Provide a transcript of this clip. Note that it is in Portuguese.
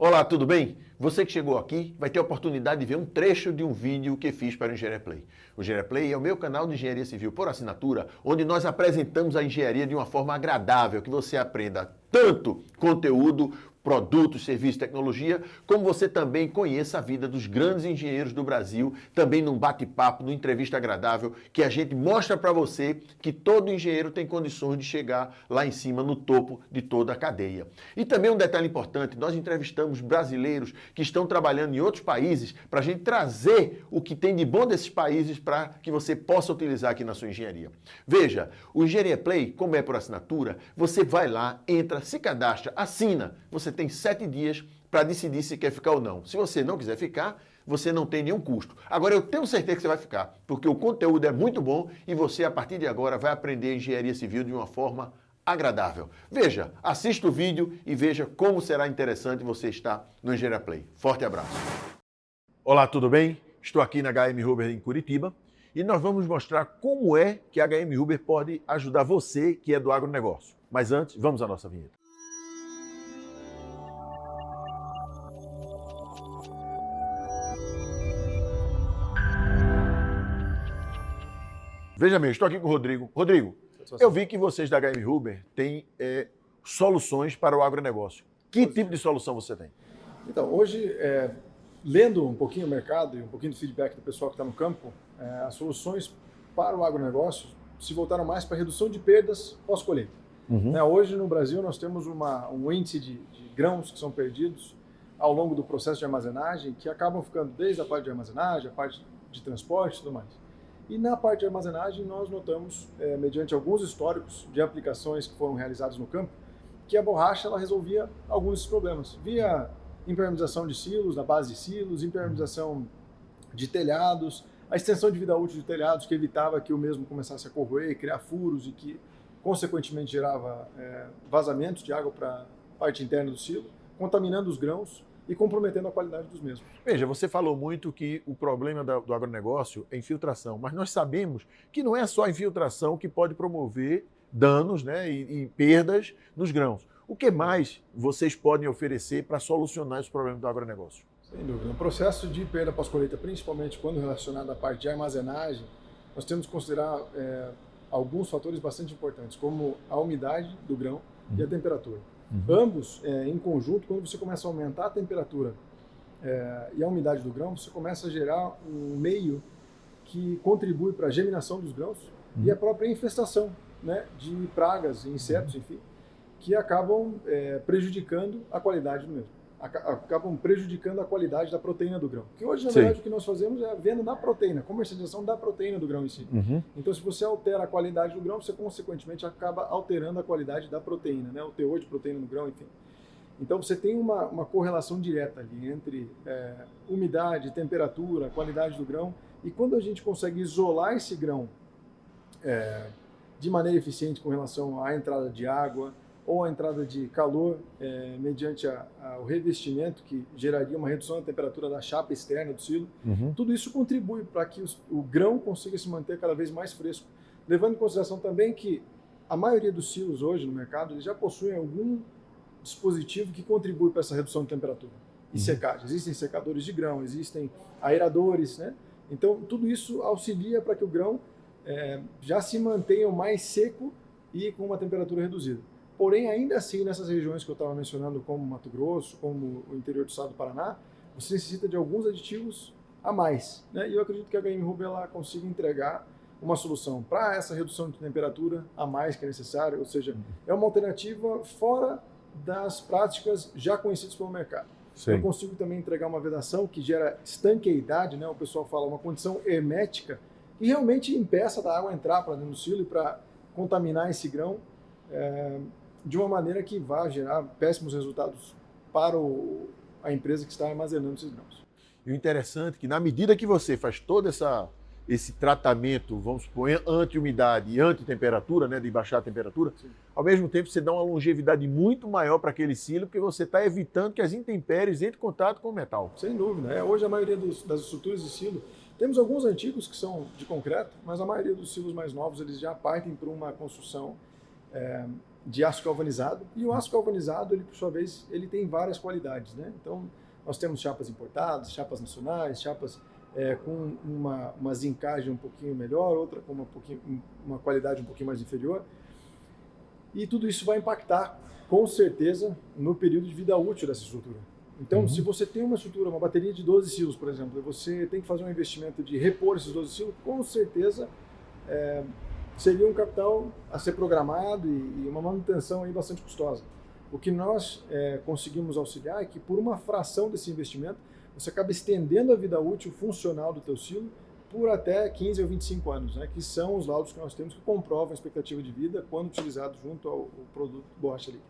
Olá, tudo bem? Você que chegou aqui vai ter a oportunidade de ver um trecho de um vídeo que fiz para o Engenharia Play. O Engenharia Play é o meu canal de engenharia civil por assinatura, onde nós apresentamos a engenharia de uma forma agradável, que você aprenda tanto conteúdo, produtos, serviços, tecnologia, como você também conheça a vida dos grandes engenheiros do Brasil, também num bate-papo, numa entrevista agradável, que a gente mostra para você que todo engenheiro tem condições de chegar lá em cima, no topo de toda a cadeia. E também um detalhe importante, nós entrevistamos brasileiros que estão trabalhando em outros países para a gente trazer o que tem de bom desses países para que você possa utilizar aqui na sua engenharia. Veja, o Engenharia Play, como é por assinatura, você vai lá, entra, se cadastra, assina, você tem 7 dias para decidir se quer ficar ou não. Se você não quiser ficar, você não tem nenhum custo. Agora, eu tenho certeza que você vai ficar, porque o conteúdo é muito bom e você, a partir de agora, vai aprender engenharia civil de uma forma agradável. Veja, assista o vídeo e veja como será interessante você estar no Engenharia Play. Forte abraço. Olá, tudo bem? Estou aqui na HM Huber em Curitiba e nós vamos mostrar como é que a HM Huber pode ajudar você que é do agronegócio. Mas antes, vamos à nossa vinheta. Veja bem, estou aqui com o Rodrigo. Rodrigo, eu vi que vocês da HM Huber têm soluções para o agronegócio. Que tipo de solução você tem? Então, hoje, lendo um pouquinho o mercado e um pouquinho do feedback do pessoal que está no campo, as soluções para o agronegócio se voltaram mais para a redução de perdas pós-colheita. Hoje, no Brasil, nós temos um índice de grãos que são perdidos ao longo do processo de armazenagem, que acabam ficando desde a parte de armazenagem, a parte de transporte e tudo mais. E na parte de armazenagem, nós notamos, mediante alguns históricos de aplicações que foram realizadas no campo, que a borracha ela resolvia alguns desses problemas, via impermeabilização de silos, na base de silos, impermeabilização de telhados, a extensão de vida útil de telhados, que evitava que o mesmo começasse a corroer, criar furos e que, consequentemente, gerava vazamentos de água para a parte interna do silo, contaminando os grãos e comprometendo a qualidade dos mesmos. Veja, você falou muito que o problema do agronegócio é infiltração, mas nós sabemos que não é só a infiltração que pode promover danos, né, e perdas nos grãos. O que mais vocês podem oferecer para solucionar esse problema do agronegócio? Sem dúvida. No processo de perda pós-colheita, principalmente quando relacionado à parte de armazenagem, nós temos que considerar alguns fatores bastante importantes, como a umidade do grão e a temperatura. Ambos, em conjunto, quando você começa a aumentar a temperatura e a umidade do grão, você começa a gerar um meio que contribui para a germinação dos grãos e a própria infestação, né, de pragas, insetos, enfim, que acabam prejudicando a qualidade do mesmo. Acabam prejudicando a qualidade da proteína do grão. Que hoje, na verdade, o que nós fazemos é a venda da proteína, comercialização da proteína do grão em si. Então, se você altera a qualidade do grão, você, consequentemente, acaba alterando a qualidade da proteína, né? O teor de proteína no grão, enfim. Então, você tem uma correlação direta ali entre umidade, temperatura, qualidade do grão. E quando a gente consegue isolar esse grão de maneira eficiente com relação à entrada de água, ou a entrada de calor mediante o revestimento, que geraria uma redução da temperatura da chapa externa do silo. Tudo isso contribui para que o grão consiga se manter cada vez mais fresco. Levando em consideração também que a maioria dos silos hoje no mercado eles já possuem algum dispositivo que contribui para essa redução de temperatura e secagem. Existem secadores de grão, existem aeradores, né? Então, tudo isso auxilia para que o grão já se mantenha mais seco e com uma temperatura reduzida. Porém, ainda assim, nessas regiões que eu estava mencionando, como Mato Grosso, como o interior do estado do Paraná, você necessita de alguns aditivos a mais, né? E eu acredito que a HM Huber ela consiga entregar uma solução para essa redução de temperatura a mais que é necessária, ou seja, é uma alternativa fora das práticas já conhecidas pelo mercado. Sim. Eu consigo também entregar uma vedação que gera estanqueidade, né? O pessoal fala uma condição hermética, que realmente impeça da água entrar para dentro do silo e para contaminar esse grão de uma maneira que vá gerar péssimos resultados para a empresa que está armazenando esses grãos. E o interessante é que na medida que você faz todo esse tratamento, vamos supor, anti-umidade e anti-temperatura, né, de baixar a temperatura, sim, ao mesmo tempo você dá uma longevidade muito maior para aquele silo, porque você está evitando que as intempéries entrem em contato com o metal. Sem dúvida. Hoje a maioria das estruturas de silo, temos alguns antigos que são de concreto, mas a maioria dos silos mais novos eles já partem para uma construção de aço galvanizado, e o aço galvanizado, ele, por sua vez, ele tem várias qualidades, né? Então, nós temos chapas importadas, chapas nacionais, chapas com uma zincagem um pouquinho melhor, outra com uma qualidade um pouquinho mais inferior, e tudo isso vai impactar, com certeza, no período de vida útil dessa estrutura. Então, se você tem uma estrutura, uma bateria de 12 silos, por exemplo, e você tem que fazer um investimento de repor esses 12 silos, com certeza seria um capital a ser programado e uma manutenção aí bastante custosa. O que nós conseguimos auxiliar é que, por uma fração desse investimento, você acaba estendendo a vida útil funcional do teu silo por até 15 ou 25 anos, né, que são os laudos que nós temos que comprovam a expectativa de vida quando utilizado junto ao produto borracha líquida.